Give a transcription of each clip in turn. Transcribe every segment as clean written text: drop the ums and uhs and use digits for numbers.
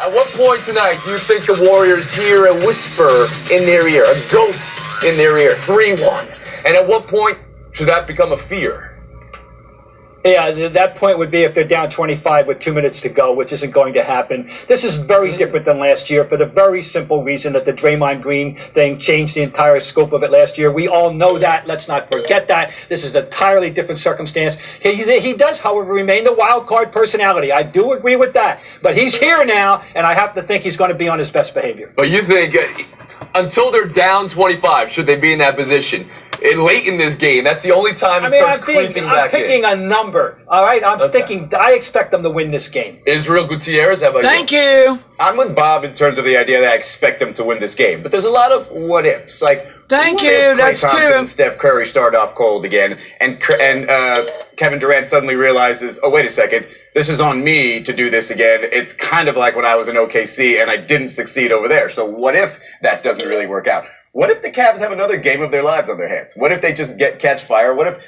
At what point tonight do you think the Warriors hear a whisper in their ear, a ghost in their ear, 3-1? And at what point should that become a fear? Yeah, that point would be if they're down 25 with 2 minutes to go, which isn't going to happen. This is very different than last year for the very simple reason that the Draymond Green thing changed the entire scope of it last year. We all know that. Let's not forget that. This is an entirely different circumstance. He does, however, remain the wild card personality. I do agree with that. But he's here now, and I have to think he's going to be on his best behavior. But you think until they're down 25, should they be in that position? Late in this game, that's the only time it starts creeping back in. I'm picking a number, all right? I'm thinking I expect them to win this game. Israel Gutierrez, how about you? Thank you. I'm with Bob in terms of the idea that I expect them to win this game, but there's a lot of what ifs. Like, Thank what you. if Klay That's Thompson true. and Steph Curry start off cold again, and Kevin Durant suddenly realizes, oh, wait a second, this is on me to do this again. It's kind of like when I was in OKC and I didn't succeed over there. So what if that doesn't really work out? What if the Cavs have another game of their lives on their hands? What if they just catch fire? What if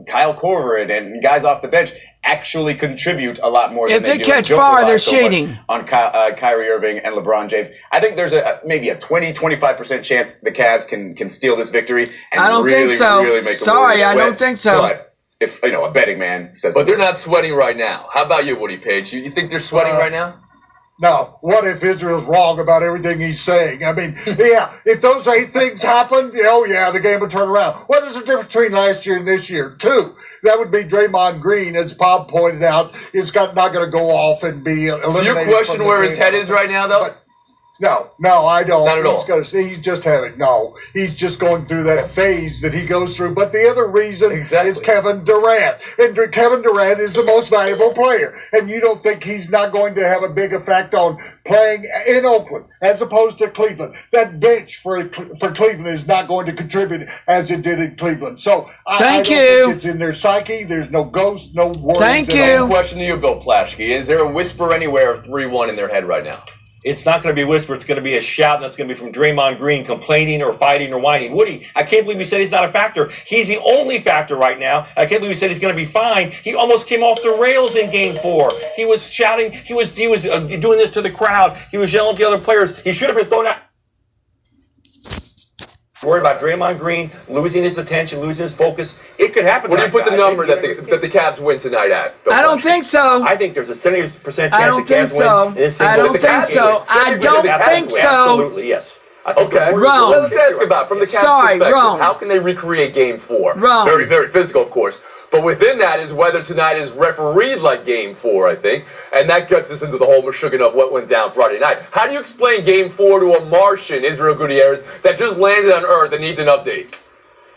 Kyle Korver and guys off the bench actually contribute a lot more? If than they do catch Joker fire, they're relies so much cheating. on Kyrie Irving and LeBron James. I think there's maybe a 20-25% chance the Cavs can steal this victory. And I don't really, think so. Really make the Sorry, Warriors I sweat. don't think so. But if a betting man says, But they're not sweating right now. How about you, Woody Page? You think they're sweating right now? No, what if Israel's wrong about everything he's saying? I mean, yeah, if those 8 things happen, the game would turn around. What is the difference between last year and this year? 2. That would be Draymond Green, as Bob pointed out, is not going to go off and be eliminated. Do you question where his head is right now, though? But, no, I don't. Not at all. He's just he's just going through that phase that he goes through. But the other reason is Kevin Durant. And Kevin Durant is the most valuable player. And you don't think he's not going to have a big effect on playing in Oakland as opposed to Cleveland. That bench for Cleveland is not going to contribute as it did in Cleveland. So I don't think it's in their psyche. There's no ghost, no worries. Thank you. Question to you, Bill Plaschke. Is there a whisper anywhere of 3-1 in their head right now? It's not going to be a whisper. It's going to be a shout, and that's going to be from Draymond Green complaining or fighting or whining. Woody, I can't believe you said he's not a factor. He's the only factor right now. I can't believe you said he's going to be fine. He almost came off the rails in Game 4. He was shouting. He was doing this to the crowd. He was yelling at the other players. He should have been thrown out. Worried about Draymond Green losing his attention, losing his focus. It could happen. What do you put the number that the Cavs win tonight at? Bill I don't Plaschke? think so. I think there's a 70% chance I don't the Cavs think so. win. I don't think so. I don't think so. Absolutely, yes. Okay. Rome. Let's ask about from the Cavs perspective. Rome. How can they recreate Game 4? Rome. Very, very physical, of course. But within that is whether tonight is refereed like Game 4, I think. And that gets us into the whole Meshuggah of what went down Friday night. How do you explain Game 4 to a Martian, Israel Gutierrez, that just landed on Earth and needs an update?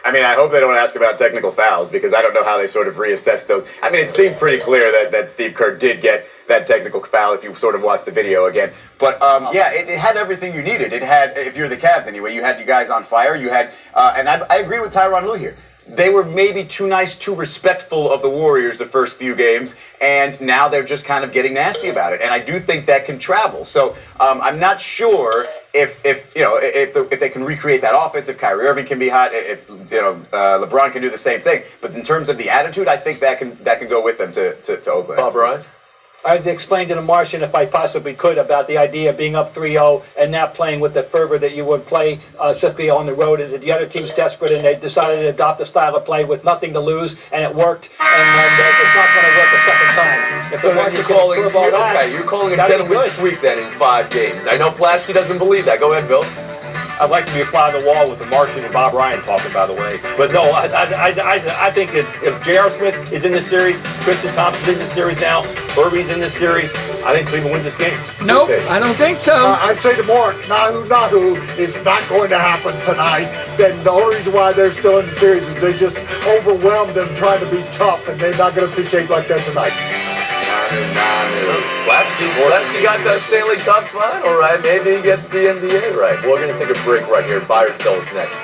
I mean, I hope they don't ask about technical fouls because I don't know how they sort of reassess those. I mean, it seemed pretty clear that Steve Kerr did get that technical foul if you sort of watch the video again. But, it had everything you needed. It had, if you're the Cavs anyway, you had you guys on fire. You had, and I agree with Tyronn Lue here. They were maybe too nice, too respectful of the Warriors the first few games, and now they're just kind of getting nasty about it. And I do think that can travel. So I'm not sure if they can recreate that offense, if Kyrie Irving can be hot, if LeBron can do the same thing. But in terms of the attitude, I think that can go with them to Oakland. Bob Ryan? I'd explain to the Martian, if I possibly could, about the idea of being up 3-0 and not playing with the fervor that you would play, specifically on the road. And the other team's desperate, and they decided to adopt a style of play with nothing to lose, and it worked. And it's not going to work a second time. If So the then Martian can absorb all that, you're calling a that'd be gentleman's good. sweep then in 5 games. I know Plaschke doesn't believe that. Go ahead, Bill. I'd like to be a fly on the wall with the Martian and Bob Ryan talking, by the way. But no, I think that if J.R. Smith is in this series, Tristan Thompson's in this series now, Irving's in this series, I think Cleveland wins this game. Nope, I don't think so. I say to Mark, Nahu, it's not going to happen tonight. Then the only reason why they're still in the series is they just overwhelmed them trying to be tough, and they're not going to officiate like that tonight. Plaschke got the Stanley Cup final right. Maybe he gets the NBA right. We're going to take a break right here. Buy or sell us next.